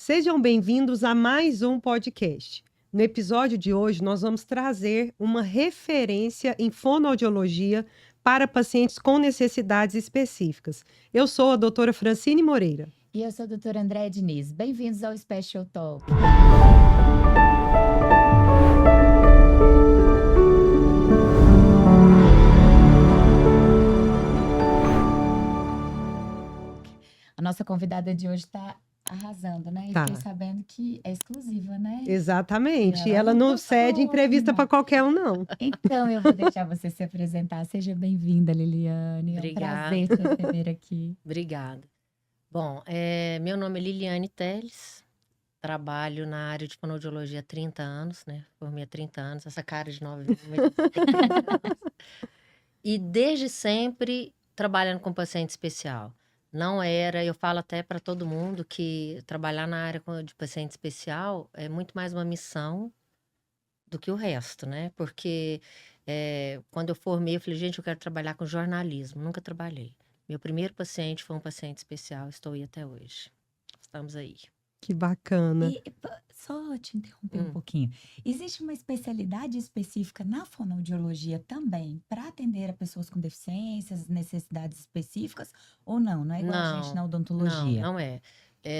Sejam bem-vindos a mais um podcast. No episódio de hoje, nós vamos trazer uma referência em fonoaudiologia para pacientes com necessidades específicas. Eu sou a doutora Francine Moreira. E eu sou a doutora Andréa Diniz. Bem-vindos ao Special Talk. A nossa convidada de hoje está arrasando, né? Tá. E fiquei sabendo que é exclusiva, né? Exatamente. E ela não cede entrevista para qualquer um, não. Então, eu vou deixar você se apresentar. Seja bem-vinda, Liliane. Obrigada. É um prazer te receber aqui. Obrigada. Bom, meu nome é Liliane Teles, trabalho na área de fonoaudiologia há 30 anos, né? Formei há 30 anos, essa cara de novinha, mas tem 30 anos. E desde sempre trabalhando com paciente especial. Não era, eu falo até para todo mundo que trabalhar na área de paciente especial é muito mais uma missão do que o resto, né? Porque quando eu formei, eu falei, gente, eu quero trabalhar com jornalismo. Nunca trabalhei. Meu primeiro paciente foi um paciente especial, estou aí até hoje. Estamos aí. Que bacana. E só te interromper um pouquinho. Existe uma especialidade específica na fonoaudiologia também para atender a pessoas com deficiências, necessidades específicas ou não? Não é igual a gente na odontologia? Não é.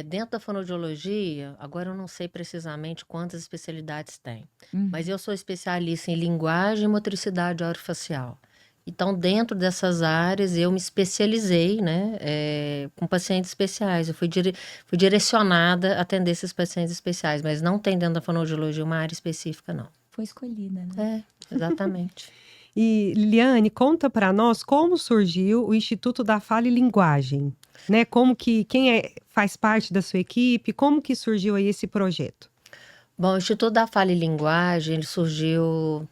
Dentro da fonoaudiologia, agora eu não sei precisamente quantas especialidades tem, mas eu sou especialista em linguagem e motricidade orofacial. Então, dentro dessas áreas, eu me especializei, né, com pacientes especiais. Eu fui direcionada a atender esses pacientes especiais, mas não tem dentro da fonoaudiologia uma área específica, não. Foi escolhida, né? Exatamente. E, Liliane, conta para nós como surgiu o Instituto da Fala e Linguagem, né? Como que, faz parte da sua equipe, como que surgiu aí esse projeto? Bom, o Instituto da Fala e Linguagem, ele surgiu,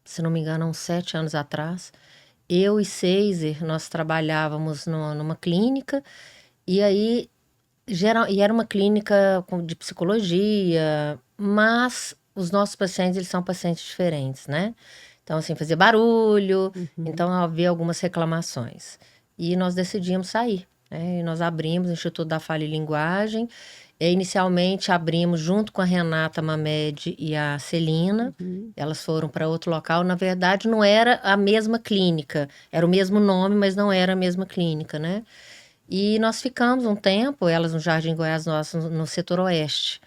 se não me engano, há uns 7 anos atrás. Eu e Ceiser, nós trabalhávamos numa clínica, e aí e era uma clínica de psicologia, mas os nossos pacientes, eles são pacientes diferentes, né? Então, assim, fazia barulho, então havia algumas reclamações. E nós decidimos sair, né? E nós abrimos o Instituto da Fala e Linguagem. Inicialmente abrimos junto com a Renata Mamed e a Celina. Elas foram para outro local. Na verdade, não era a mesma clínica. Era o mesmo nome, mas não era a mesma clínica, né? E nós ficamos um tempo, elas no Jardim Goiás, nós no setor oeste.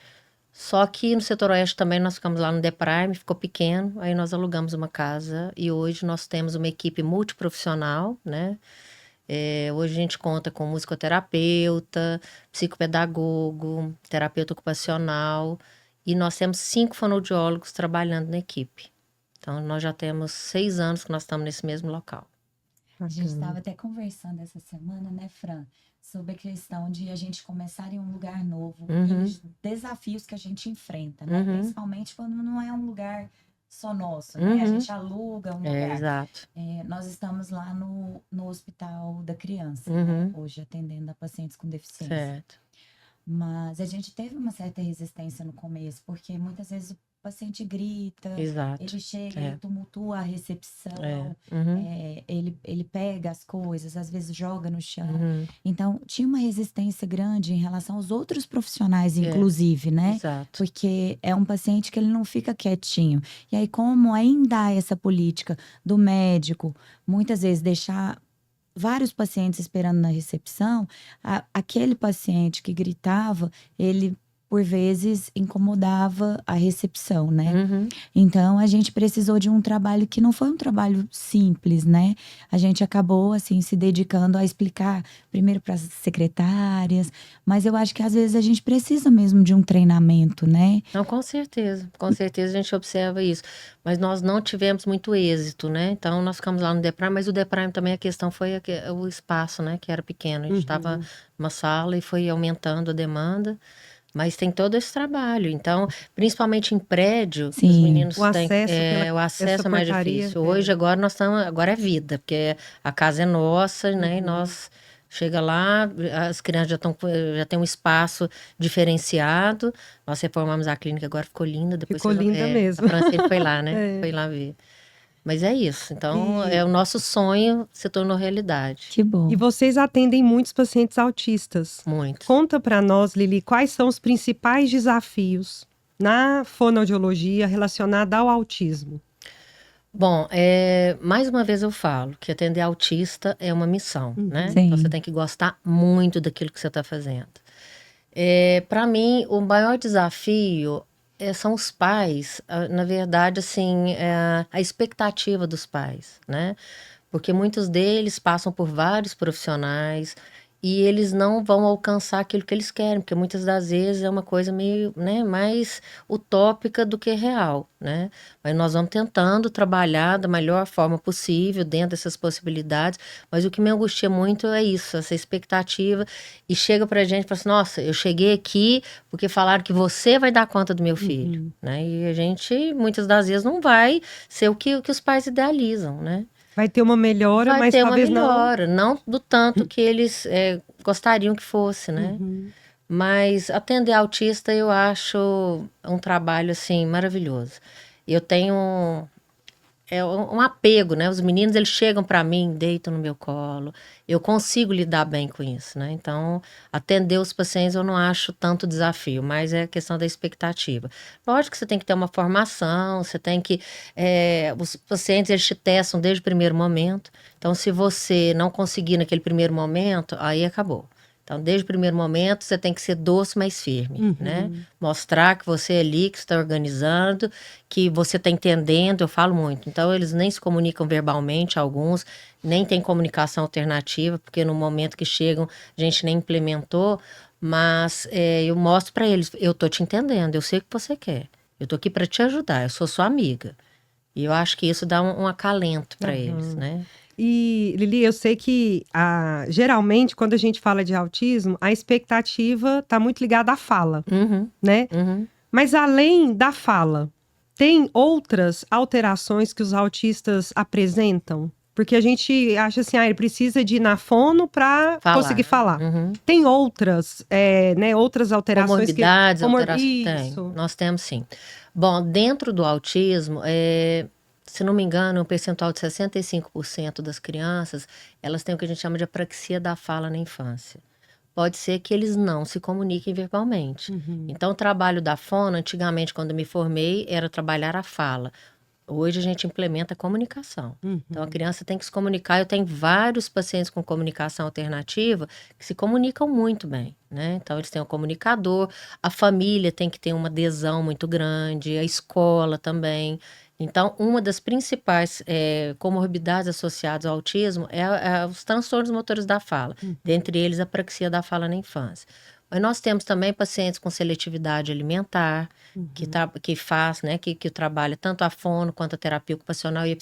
Só que no setor oeste também nós ficamos lá no The Prime, ficou pequeno. Aí nós alugamos uma casa e hoje nós temos uma equipe multiprofissional, né? Hoje a gente conta com musicoterapeuta, psicopedagogo, terapeuta ocupacional, e nós temos 5 fonoaudiólogos trabalhando na equipe. Então, nós já temos 6 anos que nós estamos nesse mesmo local. A gente estava até conversando essa semana, né, Fran? Sobre a questão de a gente começar em um lugar novo e os desafios que a gente enfrenta, né? Principalmente quando não é um lugar só nosso, né? A gente aluga um lugar. Exato. Nós estamos lá no Hospital da Criança, né? Hoje atendendo a pacientes com deficiência. Certo. Mas a gente teve uma certa resistência no começo, porque muitas vezes o paciente grita, Exato. ele chega, ele tumultua a recepção, ele pega as coisas, às vezes joga no chão. Então, tinha uma resistência grande em relação aos outros profissionais, inclusive, né? Exato. Porque é um paciente que ele não fica quietinho. E aí, como ainda há essa política do médico, muitas vezes deixar vários pacientes esperando na recepção, aquele paciente que gritava, ele por vezes incomodava a recepção, né? Então a gente precisou de um trabalho que não foi um trabalho simples, né? A gente acabou assim se dedicando a explicar primeiro para as secretárias, mas eu acho que às vezes a gente precisa mesmo de um treinamento, né? Não, com certeza a gente observa isso, mas nós não tivemos muito êxito, né? Então nós ficamos lá no The Prime, mas o The Prime também a questão foi o espaço, né? Que era pequeno, a gente estava numa sala e foi aumentando a demanda. Mas tem todo esse trabalho. Então, principalmente em prédio, os meninos têm o acesso é mais difícil. Hoje, agora nós estamos. Agora é vida, porque a casa é nossa, né? E nós chega lá, as crianças já têm um espaço diferenciado. Nós reformamos a clínica, agora ficou linda. Depois ficou linda mesmo. A Francine foi lá, né? Foi lá ver. Mas é isso. Então, E- o nosso sonho se tornou realidade. Que bom. E vocês atendem muitos pacientes autistas. Muito. Conta para nós, Lili, quais são os principais desafios na fonoaudiologia relacionada ao autismo? Bom, mais uma vez eu falo que atender autista é uma missão, né? Sim. Então você tem que gostar muito daquilo que você está fazendo. Para mim, o maior desafio são os pais, na verdade, assim, a expectativa dos pais, né? Porque muitos deles passam por vários profissionais e eles não vão alcançar aquilo que eles querem, porque muitas das vezes é uma coisa meio, né, mais utópica do que real, né? Mas nós vamos tentando trabalhar da melhor forma possível dentro dessas possibilidades, mas o que me angustia muito é isso, essa expectativa, e chega pra gente e fala assim, nossa, eu cheguei aqui porque falaram que você vai dar conta do meu filho, né? E a gente, muitas das vezes, não vai ser o que os pais idealizam, né? Vai ter uma melhora, Vai mas ter uma talvez não. melhora, não do tanto que eles gostariam que fosse, né? Mas atender autista eu acho um trabalho, assim, maravilhoso. Eu tenho um apego, né? Os meninos, eles chegam para mim, deitam no meu colo. Eu consigo lidar bem com isso, né? Então, atender os pacientes eu não acho tanto desafio, mas é questão da expectativa. Lógico que você tem que ter uma formação, você tem que... os pacientes, eles te testam desde o primeiro momento. Então, se você não conseguir naquele primeiro momento, aí acabou. Então, desde o primeiro momento, você tem que ser doce, mas firme, né? Mostrar que você é ali, que está organizando, que você está entendendo, eu falo muito. Então, eles nem se comunicam verbalmente, alguns, nem tem comunicação alternativa, porque no momento que chegam, a gente nem implementou, mas eu mostro para eles, eu tô te entendendo, eu sei o que você quer, eu tô aqui para te ajudar, eu sou sua amiga. E eu acho que isso dá um acalento para eles, né? E, Lili, eu sei que geralmente, quando a gente fala de autismo, a expectativa está muito ligada à fala, né? Mas além da fala, tem outras alterações que os autistas apresentam? Porque a gente acha assim, ele precisa de ir na fono para Falar. conseguir falar. Tem outras, né, outras alterações Comorbidades, que... alterações. Isso. Nós temos sim. Bom, dentro do autismo, se não me engano, um percentual de 65% das crianças, elas têm o que a gente chama de apraxia da fala na infância. Pode ser que eles não se comuniquem verbalmente. Então, o trabalho da fono, antigamente, quando me formei, era trabalhar a fala. Hoje a gente implementa a comunicação. Então a criança tem que se comunicar. Eu tenho vários pacientes com comunicação alternativa que se comunicam muito bem, né? Então eles têm um comunicador, a família tem que ter uma adesão muito grande, a escola também. Então, uma das principais comorbidades associadas ao autismo é os transtornos motores da fala, dentre eles a apraxia da fala na infância. Mas nós temos também pacientes com seletividade alimentar, que faz, né, que trabalha tanto a fono quanto a terapia ocupacional e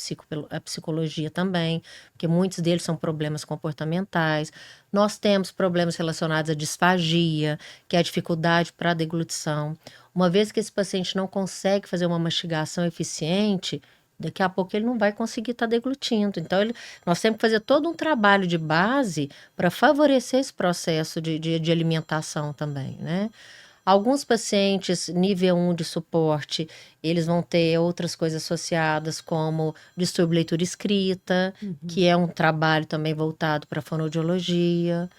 a psicologia também, porque muitos deles são problemas comportamentais. Nós temos problemas relacionados à disfagia, que é a dificuldade para a deglutição. Uma vez que esse paciente não consegue fazer uma mastigação eficiente, daqui a pouco ele não vai conseguir estar deglutindo. Então, nós temos que fazer todo um trabalho de base para favorecer esse processo de alimentação também, né? Alguns pacientes nível 1 de suporte, eles vão ter outras coisas associadas, como distúrbio de leitura escrita, que é um trabalho também voltado para a fonoaudiologia,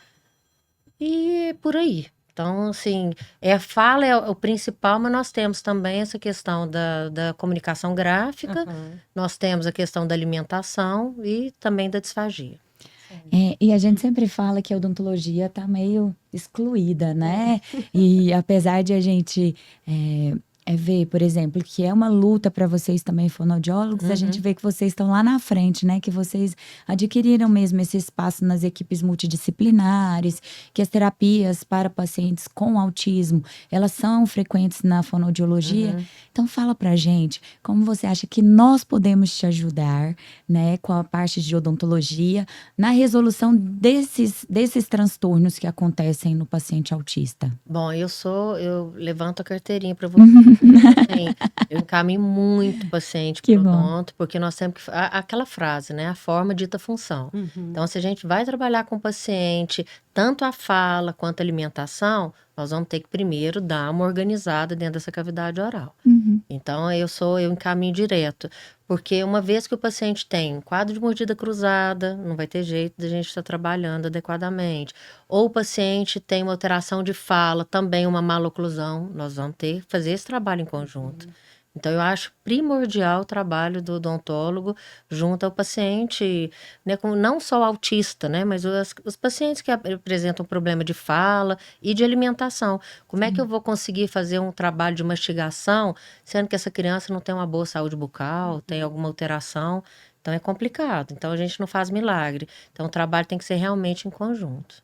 e por aí. Então, assim, a fala é o principal, mas nós temos também essa questão da comunicação gráfica, nós temos a questão da alimentação e também da disfagia. E a gente sempre fala que a odontologia tá meio excluída, né? E apesar de a gente ver, por exemplo, que é uma luta para vocês também, fonoaudiólogos, a gente vê que vocês estão lá na frente, né? Que vocês adquiriram mesmo esse espaço nas equipes multidisciplinares, que as terapias para pacientes com autismo, elas são frequentes na fonoaudiologia. Então fala pra gente, como você acha que nós podemos te ajudar, né? Com a parte de odontologia, na resolução desses transtornos que acontecem no paciente autista? Bom, eu levanto a carteirinha para você. Assim, eu encaminho muito paciente Que para o bom. odonto, porque nós temos que... Aquela frase, né? A forma dita a função. Então, se a gente vai trabalhar com o paciente, tanto a fala quanto a alimentação, nós vamos ter que primeiro dar uma organizada dentro dessa cavidade oral. Então, eu encaminho direto. Porque uma vez que o paciente tem um quadro de mordida cruzada, não vai ter jeito de a gente estar trabalhando adequadamente. Ou o paciente tem uma alteração de fala, também uma maloclusão, nós vamos ter que fazer esse trabalho em conjunto. Então, eu acho primordial o trabalho do odontólogo junto ao paciente, né, não só o autista, né, mas os pacientes que apresentam problema de fala e de alimentação. Como é que eu vou conseguir fazer um trabalho de mastigação, sendo que essa criança não tem uma boa saúde bucal, tem alguma alteração? Então, é complicado. Então, a gente não faz milagre. Então, o trabalho tem que ser realmente em conjunto.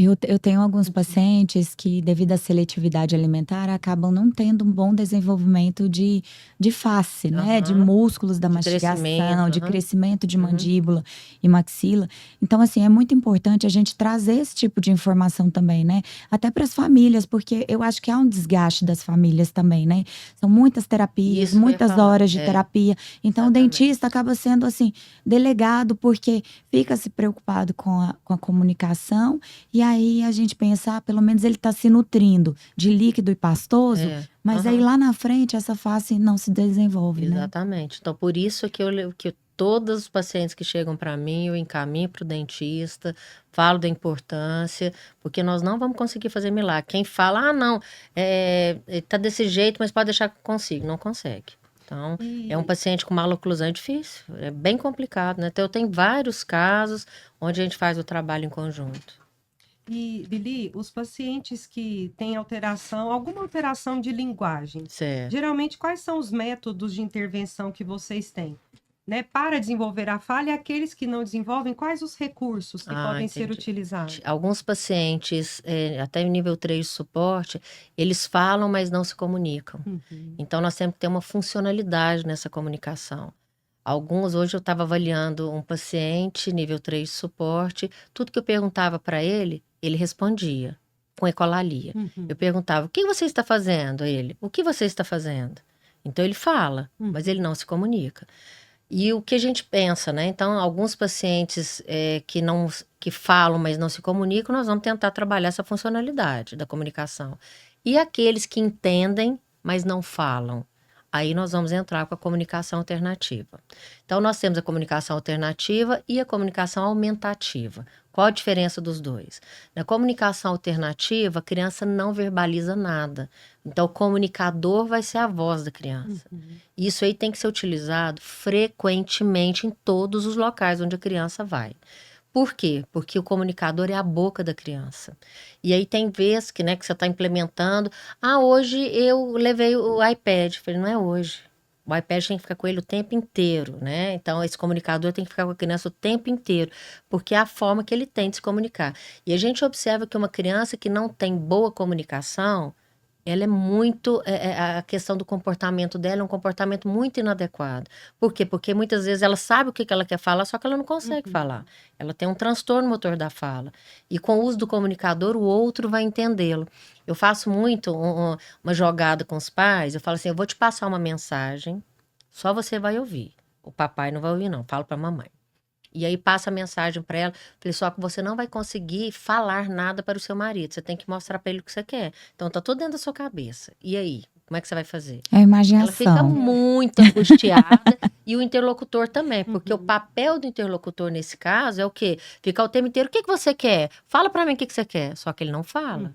Eu tenho alguns pacientes que, devido à seletividade alimentar, acabam não tendo um bom desenvolvimento de face, né? De músculos da De mastigação, crescimento, de aham. crescimento de mandíbula e maxila. Então, assim, é muito importante a gente trazer esse tipo de informação também, né? Até para as famílias, porque eu acho que há um desgaste das famílias também, né? São muitas terapias, Isso que eu ia muitas falar. horas de terapia. Então, o Exatamente. dentista acaba sendo, assim, delegado, porque fica se preocupado com a comunicação. E aí a gente pensa, pelo menos ele está se nutrindo de líquido e pastoso, mas aí lá na frente essa face não se desenvolve, né? Exatamente. Então, por isso que todos os pacientes que chegam para mim, eu encaminho para o dentista, falo da importância, porque nós não vamos conseguir fazer milagre. Quem fala, não, tá desse jeito, mas pode deixar que eu consigo. Não consegue. Então, é um paciente com maloclusão, é difícil, é bem complicado, né? Então, eu tenho vários casos onde a gente faz o trabalho em conjunto. E, Lili, os pacientes que têm alguma alteração de linguagem, Certo. geralmente quais são os métodos de intervenção que vocês têm? Né, para desenvolver a fala, e aqueles que não desenvolvem, quais os recursos que podem ser Entendi. utilizados? Alguns pacientes, até o nível 3 de suporte, eles falam, mas não se comunicam. Então, nós temos que ter uma funcionalidade nessa comunicação. Hoje eu estava avaliando um paciente, nível 3 de suporte, tudo que eu perguntava para ele respondia, com ecolalia. Eu perguntava, o que você está fazendo? Ele, o que você está fazendo? Então, ele fala, mas ele não se comunica. E o que a gente pensa, né? Então, alguns pacientes que falam, mas não se comunicam, nós vamos tentar trabalhar essa funcionalidade da comunicação. E aqueles que entendem, mas não falam, aí nós vamos entrar com a comunicação alternativa. Então, nós temos a comunicação alternativa e a comunicação aumentativa. Qual a diferença dos dois? Na comunicação alternativa, a criança não verbaliza nada. Então, o comunicador vai ser a voz da criança. Isso aí tem que ser utilizado frequentemente em todos os locais onde a criança vai. Por quê? Porque o comunicador é a boca da criança. E aí tem vezes que, né, que você está implementando. Hoje eu levei o iPad. Eu falei, não é hoje. O iPad tem que ficar com ele o tempo inteiro, né? Então, esse comunicador tem que ficar com a criança o tempo inteiro, porque é a forma que ele tem de se comunicar. E a gente observa que uma criança que não tem boa comunicação, ela é muito. A questão do comportamento dela é um comportamento muito inadequado. Por quê? Porque muitas vezes ela sabe o que ela quer falar, só que ela não consegue falar. Ela tem um transtorno motor da fala. E com o uso do comunicador, o outro vai entendê-lo. Eu faço muito uma jogada com os pais. Eu falo assim: eu vou te passar uma mensagem, só você vai ouvir. O papai não vai ouvir, não. Falo para a mamãe. E aí passa a mensagem para ela, falei, só que você não vai conseguir falar nada para o seu marido, você tem que mostrar para ele o que você quer. Então tá tudo dentro da sua cabeça. E aí, como é que você vai fazer? É a imaginação. Ela fica muito angustiada e o interlocutor também, porque o papel do interlocutor nesse caso é o quê? Ficar o tempo inteiro, o que você quer? Fala para mim o que você quer. Só que ele não fala.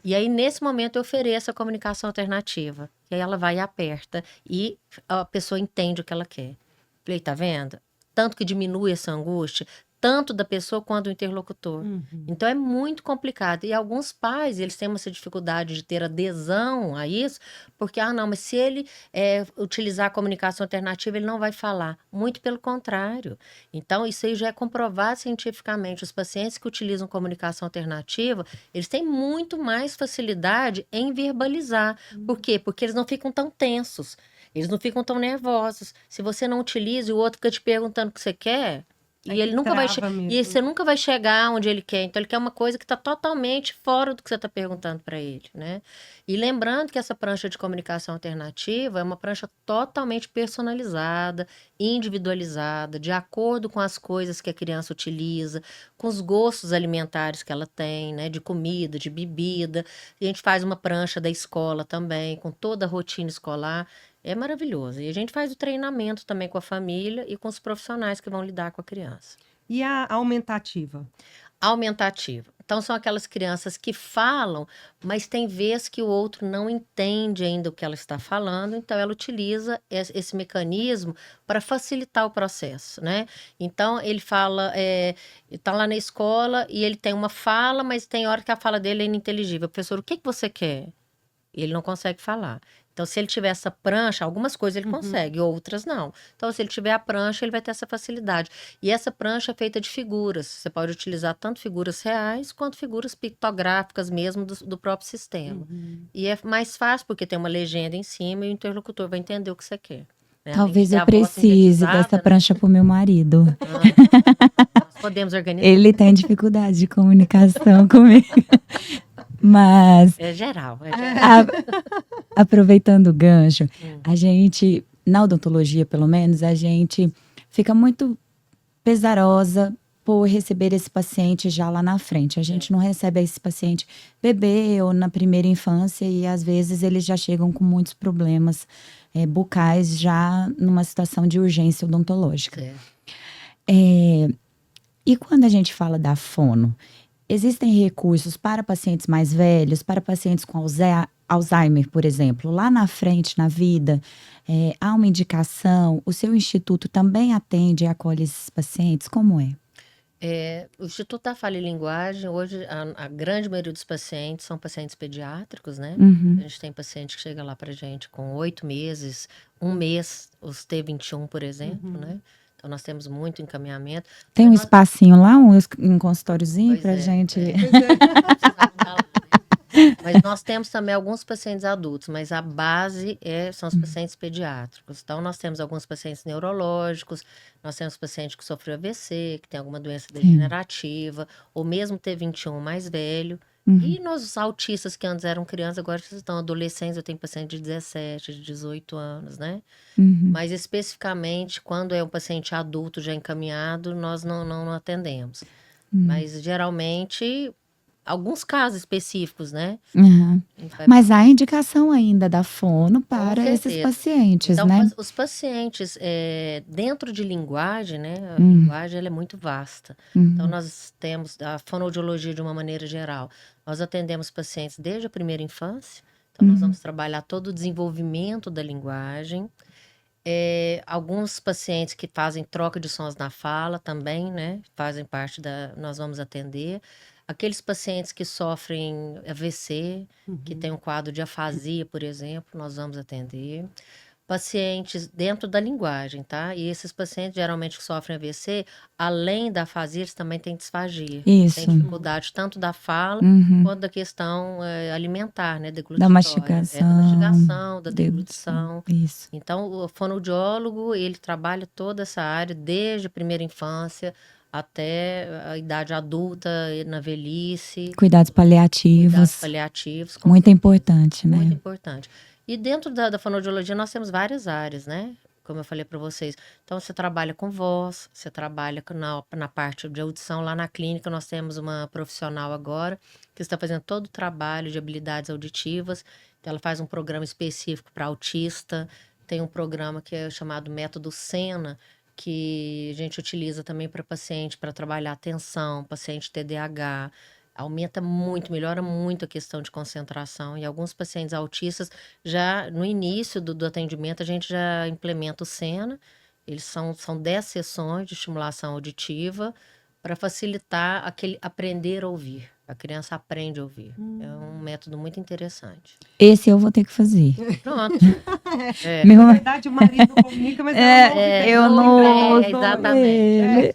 E aí, nesse momento, eu ofereço a comunicação alternativa. E aí ela vai e aperta e a pessoa entende o que ela quer. Falei, tá vendo? Tanto que diminui essa angústia, tanto da pessoa quanto do interlocutor. Então, é muito complicado. E alguns pais, eles têm essa dificuldade de ter adesão a isso, porque, não, mas se ele utilizar a comunicação alternativa, ele não vai falar. Muito pelo contrário. Então, isso aí já é comprovado cientificamente. Os pacientes que utilizam comunicação alternativa, eles têm muito mais facilidade em verbalizar. Por quê? Porque eles não ficam tão tensos. Eles não ficam tão nervosos. Se você não utiliza e o outro fica te perguntando o que você quer, E ele nunca vai e você nunca vai chegar onde ele quer. Então, ele quer uma coisa que está totalmente fora do que você está perguntando para ele, né? E lembrando que essa prancha de comunicação alternativa é uma prancha totalmente personalizada, individualizada, de acordo com as coisas que a criança utiliza, com os gostos alimentares que ela tem, né? De comida, de bebida. A gente faz uma prancha da escola também, com toda a rotina escolar. É maravilhoso. E a gente faz o treinamento também com a família e com os profissionais que vão lidar com a criança. E a aumentativa? Aumentativa. Então, são aquelas crianças que falam, mas tem vezes que o outro não entende ainda o que ela está falando, então ela utiliza esse mecanismo para facilitar o processo, né? Então, ele fala, está lá na escola e ele tem uma fala, mas tem hora que a fala dele é ininteligível. Professor, o que você quer? E ele não consegue falar. Então, se ele tiver essa prancha, algumas coisas ele consegue, outras não. Então, se ele tiver a prancha, ele vai ter essa facilidade. E essa prancha é feita de figuras. Você pode utilizar tanto figuras reais, quanto figuras pictográficas mesmo do próprio sistema. E é mais fácil, porque tem uma legenda em cima e o interlocutor vai entender o que você quer. Né? Talvez eu precise dessa prancha para o meu marido. Nós podemos organizar. Ele tem dificuldade de comunicação comigo. Mas... É geral. Aproveitando o gancho, a gente, na odontologia pelo menos, a gente fica muito pesarosa por receber esse paciente já lá na frente. A gente não recebe esse paciente bebê ou na primeira infância e às vezes eles já chegam com muitos problemas bucais já numa situação de urgência odontológica. E quando a gente fala da fono, existem recursos para pacientes mais velhos, para pacientes com Alzheimer, por exemplo, lá na frente, na vida, há uma indicação? O seu instituto também atende e acolhe esses pacientes? Como é? O Instituto da Fala e Linguagem, hoje, a grande maioria dos pacientes são pacientes pediátricos, né? A gente tem paciente que chega lá pra gente com 8 meses, 1 mês, os T21, por exemplo, né? Então, nós temos muito encaminhamento. Tem um espacinho lá, um consultóriozinho pra gente... Mas nós temos também alguns pacientes adultos, mas a base são os pacientes pediátricos. Então, nós temos alguns pacientes neurológicos, nós temos paciente que sofreu AVC, que tem alguma doença degenerativa, ou mesmo T21 mais velho. E nós autistas que antes eram crianças, agora estão adolescentes, eu tenho paciente de 17, de 18 anos, né? Mas especificamente, quando é um paciente adulto já encaminhado, nós não atendemos. Mas geralmente... alguns casos específicos, né? Mas há indicação ainda da fono para esses pacientes, então, né? Os pacientes, dentro de linguagem, né? A linguagem ela é muito vasta. Então, nós temos a fonoaudiologia de uma maneira geral. Nós atendemos pacientes desde a primeira infância. Então, nós vamos trabalhar todo o desenvolvimento da linguagem. Alguns pacientes que fazem troca de sons na fala também, né? Fazem parte nós vamos atender. Aqueles pacientes que sofrem AVC, que tem um quadro de afasia, por exemplo, nós vamos atender. Pacientes dentro da linguagem, tá? E esses pacientes, geralmente, que sofrem AVC, além da afasia, eles também têm disfagia. Isso. Tem dificuldade tanto da fala, quanto da questão alimentar, né? Da mastigação. Da mastigação, da deglutição. Isso. Então, o fonoaudiólogo, ele trabalha toda essa área, desde a primeira infância, até a idade adulta, na velhice. Cuidados paliativos. Cuidados paliativos. Muito importante, né? Muito importante. E dentro da fonoaudiologia nós temos várias áreas, né? Como eu falei para vocês. Então, você trabalha com voz, você trabalha na parte de audição. Lá na clínica nós temos uma profissional agora que está fazendo todo o trabalho de habilidades auditivas. Então, ela faz um programa específico para autista. Tem um programa que é chamado Método Sena, que a gente utiliza também para paciente, para trabalhar atenção, paciente TDAH. Aumenta muito, melhora muito a questão de concentração. E alguns pacientes autistas, já no início do atendimento, a gente já implementa o Sena. Eles são 10 sessões de estimulação auditiva para facilitar aquele aprender a ouvir. A criança aprende a ouvir. É um método muito interessante. Esse eu vou ter que fazer. Pronto. Na verdade, o marido comunica, mas eu não... exatamente.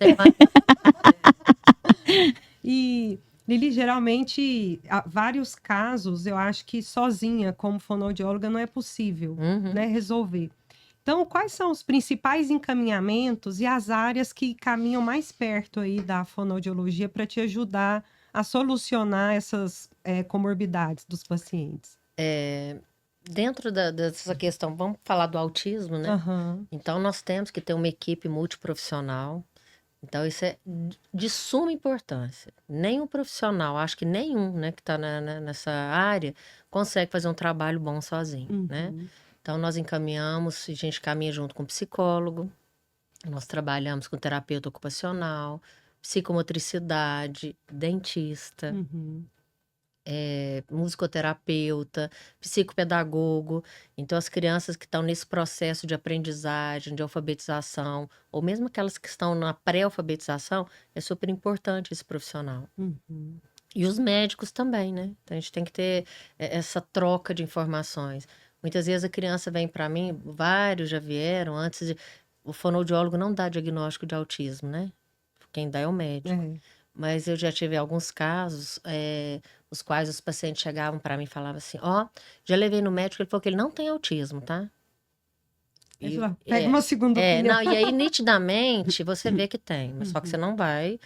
E... Lili, geralmente, há vários casos, eu acho que sozinha, como fonoaudióloga, não é possível, né, resolver. Então, quais são os principais encaminhamentos e as áreas que caminham mais perto aí da fonoaudiologia para te ajudar a solucionar essas comorbidades dos pacientes? Dentro dessa questão, vamos falar do autismo, né? Aham. Então, nós temos que ter uma equipe multiprofissional. Então, isso é de suma importância. Nenhum profissional, acho que nenhum, né, que está nessa área, consegue fazer um trabalho bom sozinho, né? Uhum. Então, nós encaminhamos, a gente caminha junto com psicólogo, nós trabalhamos com terapeuta ocupacional, psicomotricidade, dentista, Uhum. musicoterapeuta, psicopedagogo. Então, as crianças que estão nesse processo de aprendizagem, de alfabetização, ou mesmo aquelas que estão na pré-alfabetização, é super importante esse profissional. Uhum. E os médicos também, né? Então, a gente tem que ter essa troca de informações. Muitas vezes a criança vem para mim, vários já vieram, antes de. O fonoaudiólogo não dá diagnóstico de autismo, né? Quem dá é o médico. É. Mas eu já tive alguns casos, os quais os pacientes chegavam para mim e falavam assim: Ó, já levei no médico, ele falou que ele não tem autismo, tá? Aí E, fala, pega uma segunda opinião. não, e aí nitidamente você vê que tem, mas só que você não vai.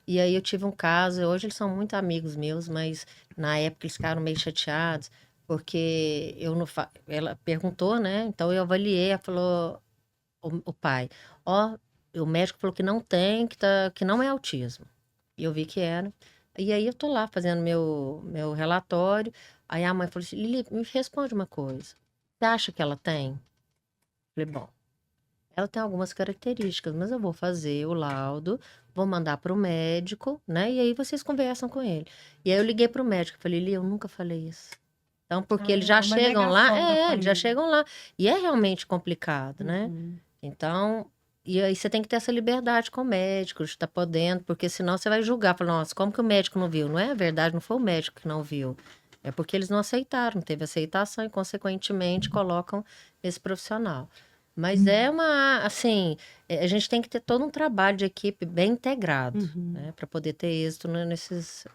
E aí eu tive um caso, hoje eles são muito amigos meus, mas na época eles ficaram meio chateados, porque eu não ela perguntou, né? Então eu avaliei, ela falou, o pai, ó, o médico falou que não tem, que não é autismo. E eu vi que era. E aí eu tô lá fazendo meu relatório. Aí a mãe falou assim: Lili, me responde uma coisa. Você acha que ela tem? Falei, bom, ela tem algumas características, mas eu vou fazer o laudo, vou mandar para o médico, né? E aí vocês conversam com ele. E aí eu liguei para o médico, falei, Lili, eu nunca falei isso. Então, porque eles já Uma chegam lá, negação da eles já família. chegam lá. E é realmente complicado, né? Uhum. Então, e aí você tem que ter essa liberdade com o médico, de estar podendo, porque senão você vai julgar, falar, nossa, como que o médico não viu? Não é verdade, não foi o médico que não viu. É porque eles não aceitaram, não teve aceitação e, consequentemente, colocam esse profissional. Mas é uma, assim, a gente tem que ter todo um trabalho de equipe bem integrado, Uhum. né, para poder ter êxito nessas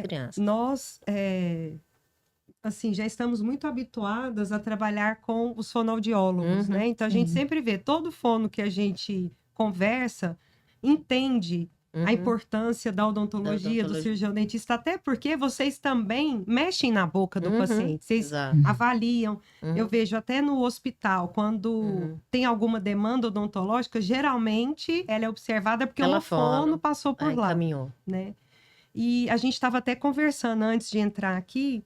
crianças. Nós, assim, já estamos muito habituadas a trabalhar com os fonoaudiólogos, Uhum, né? Então, a gente sim. sempre vê todo fono que a gente conversa, entende a uhum. importância da odontologia, do cirurgião dentista, até porque vocês também mexem na boca do Uhum, paciente, vocês exato. avaliam. Uhum, Eu vejo até no hospital, quando tem alguma demanda odontológica, geralmente ela é observada porque Ela o fono passou por aí lá, caminhou. né? E a gente estava até conversando antes de entrar aqui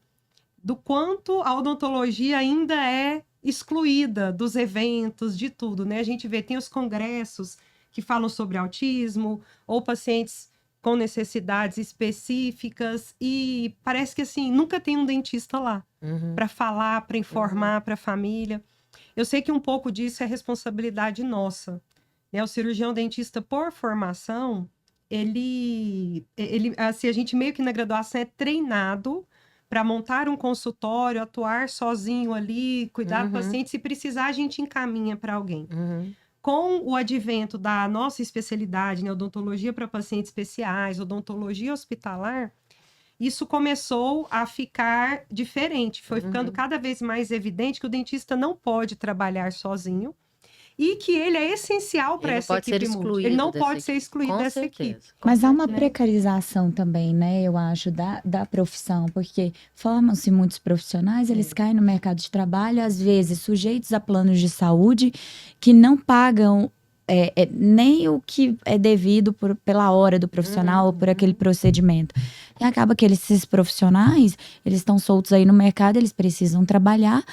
do quanto a odontologia ainda é excluída dos eventos, de tudo, né? A gente vê, tem os congressos que falam sobre autismo, ou pacientes com necessidades específicas, e parece que, assim, nunca tem um dentista lá Uhum, para falar, para informar para a família. Eu sei que um pouco disso é responsabilidade nossa, né? O cirurgião dentista, por formação, ele, assim, a gente meio que na graduação é treinado para montar um consultório, atuar sozinho ali, cuidar do paciente. Se precisar, a gente encaminha para alguém. uhum. Com o advento da nossa especialidade, né, odontologia para pacientes especiais, odontologia hospitalar, isso começou a ficar diferente. Foi ficando cada vez mais evidente que o dentista não pode trabalhar sozinho e que ele é essencial para Ele não essa pode ser equipe multi. Ele excluído não dessa pode ser equipe, excluído com dessa certeza, equipe. com Mas há uma né? precarização também, né? Eu acho, da profissão, porque formam-se muitos profissionais, eles caem no mercado de trabalho, às vezes sujeitos a planos de saúde que não pagam nem o que é devido pela hora do profissional ou por aquele procedimento. E acaba que esses profissionais, eles estão soltos aí no mercado, eles precisam trabalhar.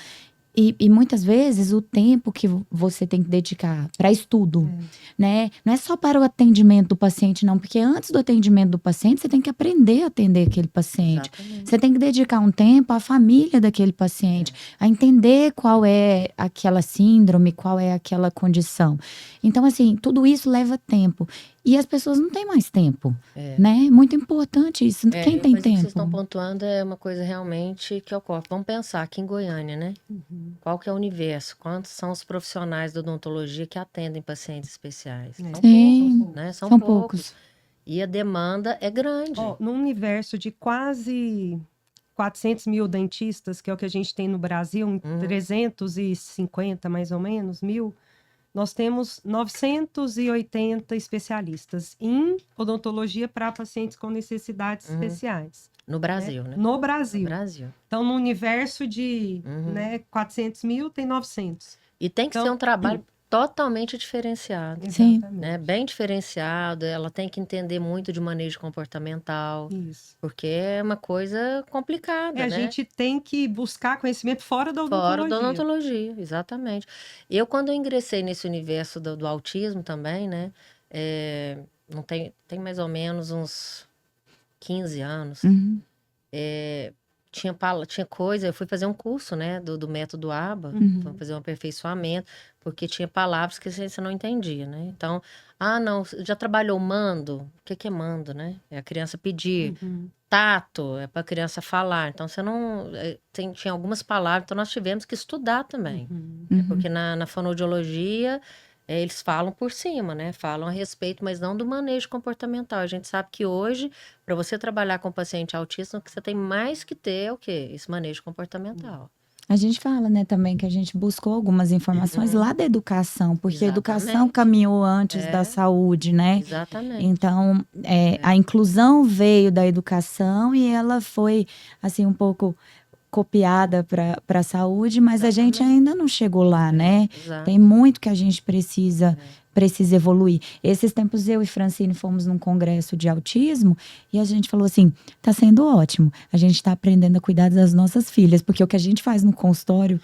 E muitas vezes o tempo que você tem que dedicar para estudo, né? Não é só para o atendimento do paciente, não. Porque antes do atendimento do paciente, você tem que aprender a atender aquele paciente. Exatamente. Você tem que dedicar um tempo à família daquele paciente, a entender qual é aquela síndrome, qual é aquela condição. Então, assim, tudo isso leva tempo. E as pessoas não têm mais tempo, né? Muito importante isso. Quem tem Mas o que vocês estão tempo? pontuando é uma coisa realmente que ocorre. Vamos pensar aqui em Goiânia, né? Qual que é o universo? Quantos são os profissionais da odontologia que atendem pacientes especiais? São Sim, poucos, né? são poucos. E a demanda é grande. Ó, num universo de quase 400 mil dentistas, que é o que a gente tem no Brasil, em 350 mais ou menos mil, nós temos 980 especialistas em odontologia para pacientes com necessidades especiais. No Brasil, né? No No Brasil. Brasil. Então, no universo de 400 mil, tem 900. E tem que Então, ser um trabalho totalmente diferenciado. Sim. Né? Bem diferenciado, ela tem que entender muito de manejo comportamental, Isso. porque é uma coisa complicada, A né? gente tem que buscar conhecimento fora da Fora odontologia. da odontologia, exatamente. Eu, quando eu ingressei nesse universo do autismo também, né? Não tem mais ou menos uns 15 anos. Uhum. Tinha coisa, eu fui fazer um curso, né, do método ABA, fui fazer um aperfeiçoamento, porque tinha palavras que você não entendia, né? Então, não, já trabalhou mando? O que é mando, né? É a criança pedir. Tato, é para a criança falar. Então, você não... tinha algumas palavras, então nós tivemos que estudar também. Porque na fonoaudiologia, eles falam por cima, né? Falam a respeito, mas não do manejo comportamental. A gente sabe que hoje, para você trabalhar com paciente autista, você tem mais que ter o quê? Esse manejo comportamental. A gente fala, né, também que a gente buscou algumas informações lá da educação, porque a educação Exatamente. caminhou antes da saúde, né? Exatamente. Então, a inclusão veio da educação e ela foi, assim, um pouco copiada para a saúde, mas a gente ainda não chegou lá, né? Exato. Tem muito que a gente precisa evoluir. Esses tempos eu e Francine fomos num congresso de autismo e a gente falou assim, tá sendo ótimo, a gente tá aprendendo a cuidar das nossas filhas, porque o que a gente faz no consultório,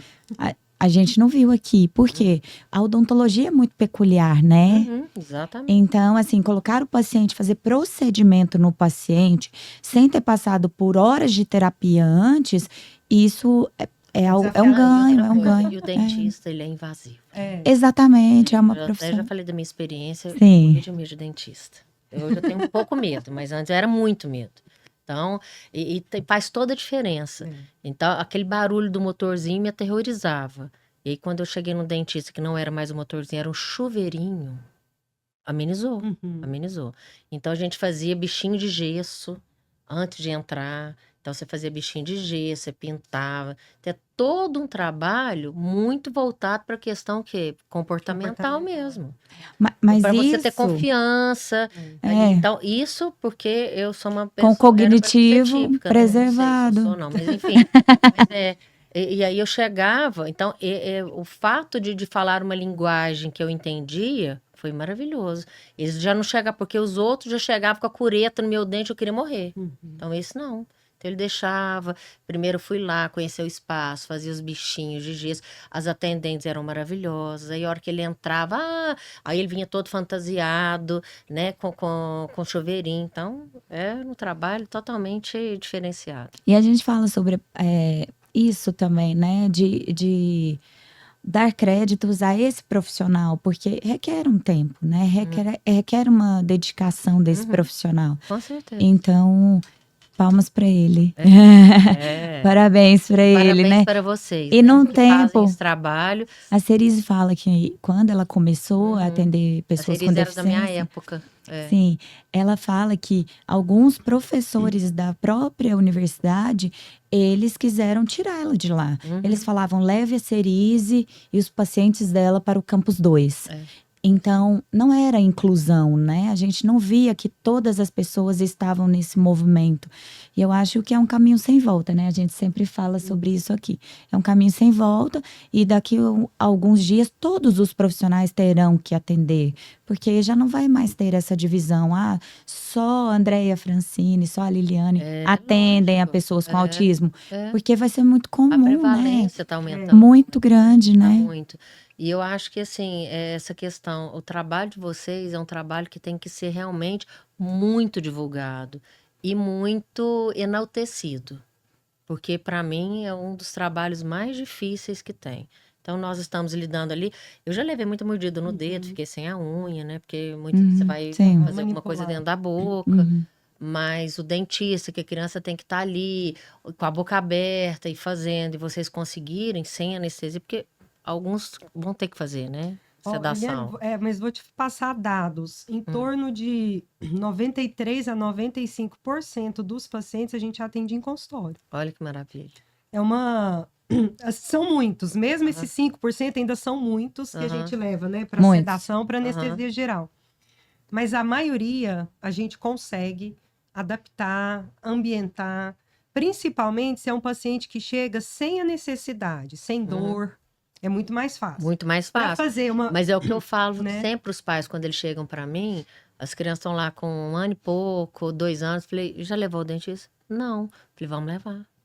a gente não viu aqui. Por quê? A odontologia é muito peculiar, né? Exatamente. Então, assim, colocar o paciente, fazer procedimento no paciente, sem ter passado por horas de terapia antes, isso é um ganho. E o dentista, ele é invasivo. Exatamente, é uma Eu profissão. até já falei da minha experiência, Sim. eu morri de medo de dentista. Eu já tenho um pouco medo, mas antes eu era muito medo. Então, faz toda a diferença. Então, aquele barulho do motorzinho me aterrorizava. E aí, quando eu cheguei no dentista, que não era mais um motorzinho, era um chuveirinho, amenizou. Então, a gente fazia bichinho de gesso antes de entrar. Então, você fazia bichinho de gesso, você pintava. Tem todo um trabalho muito voltado para a questão comportamental mesmo. Mas para você isso, ter confiança. Então, isso porque eu sou uma pessoa... com cognitivo era típica, preservado. Né? Não sei se eu sou, não, mas enfim. E aí eu chegava... Então, o fato de falar uma linguagem que eu entendia foi maravilhoso. Eles já não chegavam... Porque os outros já chegavam com a cureta no meu dente, eu queria morrer. Então, esse não. Então, ele deixava. Primeiro, eu fui lá, conhecer o espaço, fazia os bichinhos de gesso. As atendentes eram maravilhosas. Aí, a hora que ele entrava, aí ele vinha todo fantasiado, né, com chuveirinho. Então, é um trabalho totalmente diferenciado. E a gente fala sobre isso também, né, de dar créditos a esse profissional, porque requer um tempo, né, requer uma dedicação desse profissional. Com certeza. Então... palmas para ele. Parabéns para ele, né? Parabéns para vocês. E num tempo, fazem esse trabalho. A Cerise fala que quando ela começou a atender pessoas com deficiência... era da minha época. Sim, ela fala que alguns professores da própria universidade, eles quiseram tirar ela de lá. Eles falavam, leve a Cerise e os pacientes dela para o Campus 2. Então, não era inclusão, né? A gente não via que todas as pessoas estavam nesse movimento. E eu acho que é um caminho sem volta, né? A gente sempre fala sobre isso aqui. É um caminho sem volta e daqui a alguns dias todos os profissionais terão que atender. Porque já não vai mais ter essa divisão. Só a Andréia Francine, só a Liliane atendem a pessoas com autismo. Porque vai ser muito comum, a prevalência está aumentando. Muito grande, né? Muito. E eu acho que, assim, essa questão, o trabalho de vocês é um trabalho que tem que ser realmente muito divulgado e muito enaltecido. Porque, para mim, é um dos trabalhos mais difíceis que tem. Então, nós estamos lidando ali. Eu já levei muita mordida no dedo, fiquei sem a unha, né? Porque você vai fazer alguma coisa dentro da boca. Mas o dentista, que a criança tem que estar ali, com a boca aberta e fazendo, e vocês conseguirem sem anestesia, porque alguns vão ter que fazer, né? sedação. Mas vou te passar dados. Em torno de 93 a 95% dos pacientes a gente atende em consultório. Olha que maravilha. São muitos, mesmo esses 5% ainda são muitos que a gente leva, né, para sedação, para anestesia geral. Mas a maioria a gente consegue adaptar, ambientar, principalmente se é um paciente que chega sem a necessidade, sem dor. É muito mais fácil. Muito mais fácil. Fazer Mas é o que eu falo né? sempre os pais, quando eles chegam para mim, as crianças estão lá com 1 ano e pouco, 2 anos. Falei, já levou o dentista? Não. Falei,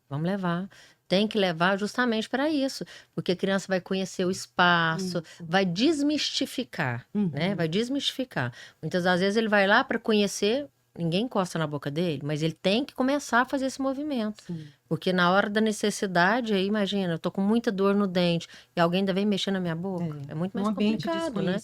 vamos levar. Tem que levar justamente para isso. Porque a criança vai conhecer o espaço, vai desmistificar, né? Vai desmistificar. Muitas das vezes ele vai lá para conhecer, ninguém encosta na boca dele, mas ele tem que começar a fazer esse movimento. Sim. Porque na hora da necessidade, aí imagina, eu tô com muita dor no dente e alguém ainda vem mexer na minha boca. É muito mais complicado, né?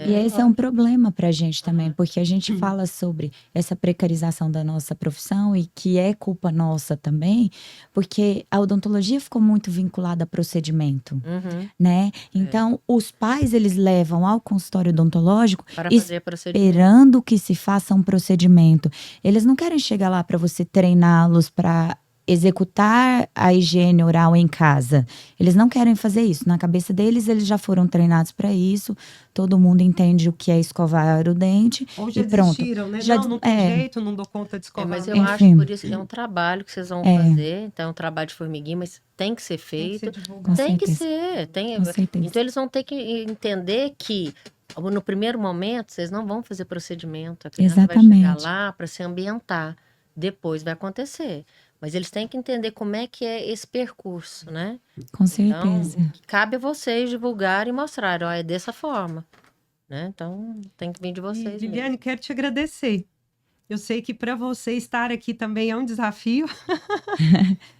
E esse é um problema pra gente também, porque a gente fala sobre essa precarização da nossa profissão e que é culpa nossa também, porque a odontologia ficou muito vinculada a procedimento, né? Então, os pais, eles levam ao consultório odontológico para fazer procedimento, esperando que se faça um procedimento. Eles não querem chegar lá para você treiná-los para executar a higiene oral em casa. Eles não querem fazer isso. Na cabeça deles, eles já foram treinados para isso. Todo mundo entende o que é escovar o dente. Ou já e pronto. Desistiram, né? Já, não tem jeito, não dou conta de escovar. Mas eu acho por isso que é um trabalho que vocês vão fazer. Então, é um trabalho de formiguinha, mas tem que ser feito. Tem que ser. Então, eles vão ter que entender que no primeiro momento, vocês não vão fazer procedimento. A criança vai chegar lá para se ambientar. Depois vai acontecer. Mas eles têm que entender como é que é esse percurso, né? Com certeza. Então, cabe a vocês divulgar e mostrar, ó, é dessa forma, né? Então, tem que vir de vocês. Liliane, quero te agradecer. Eu sei que para você estar aqui também é um desafio.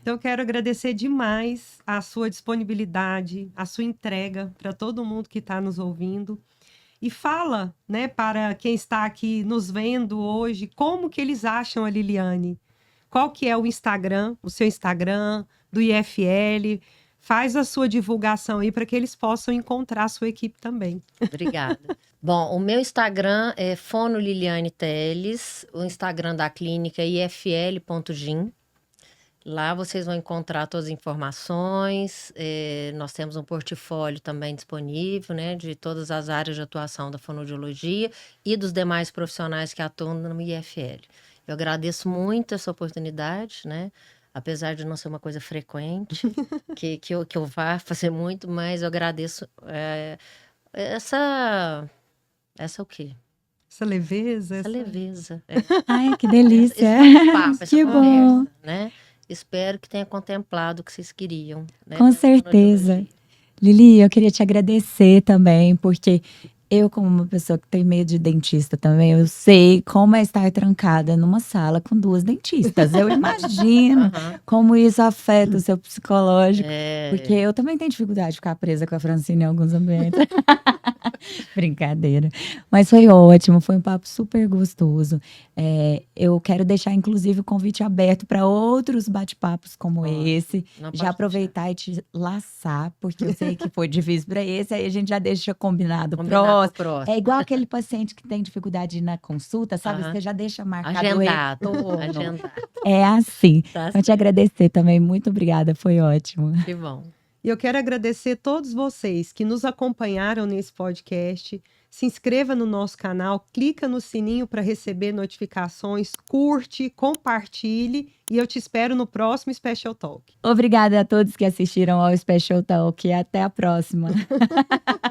Então, quero agradecer demais a sua disponibilidade, a sua entrega para todo mundo que está nos ouvindo. E fala, né, para quem está aqui nos vendo hoje, como que eles acham a Liliane. Qual que é o Instagram, o seu Instagram, do IFL. Faz a sua divulgação aí para que eles possam encontrar a sua equipe também. Obrigada. Bom, o meu Instagram é Fono Liliane Teles, o Instagram da clínica é ifl.gym. Lá vocês vão encontrar todas as informações. Nós temos um portfólio também disponível, né, de todas as áreas de atuação da fonoaudiologia e dos demais profissionais que atuam no IFL. Eu agradeço muito essa oportunidade, né? Apesar de não ser uma coisa frequente, que eu vá fazer muito, mas eu agradeço essa o quê? Essa leveza. Essa leveza. Ai, que delícia. Esse papo, essa que conversa, bom. né? Espero que tenha contemplado o que vocês queriam. Né? Com certeza. Lili, eu queria te agradecer também, porque eu, como uma pessoa que tem medo de dentista também, eu sei como é estar trancada numa sala com 2 dentistas. Eu imagino como isso afeta o seu psicológico. Porque eu também tenho dificuldade de ficar presa com a Francine em alguns ambientes. Brincadeira. Mas foi ótimo, foi um papo super gostoso. Eu quero deixar, inclusive, o convite aberto para outros bate-papos como esse. Já aproveitar e te laçar, porque eu sei que foi difícil para esse, aí a gente já deixa combinado próximo. É igual aquele paciente que tem dificuldade de ir na consulta, sabe? Você já deixa marcado agendado. É assim. Vou te agradecer também. Muito obrigada, foi ótimo. Que bom. E eu quero agradecer todos vocês que nos acompanharam nesse podcast. Se inscreva no nosso canal, clica no sininho para receber notificações, curte, compartilhe e eu te espero no próximo Special Talk. Obrigada a todos que assistiram ao Special Talk e até a próxima.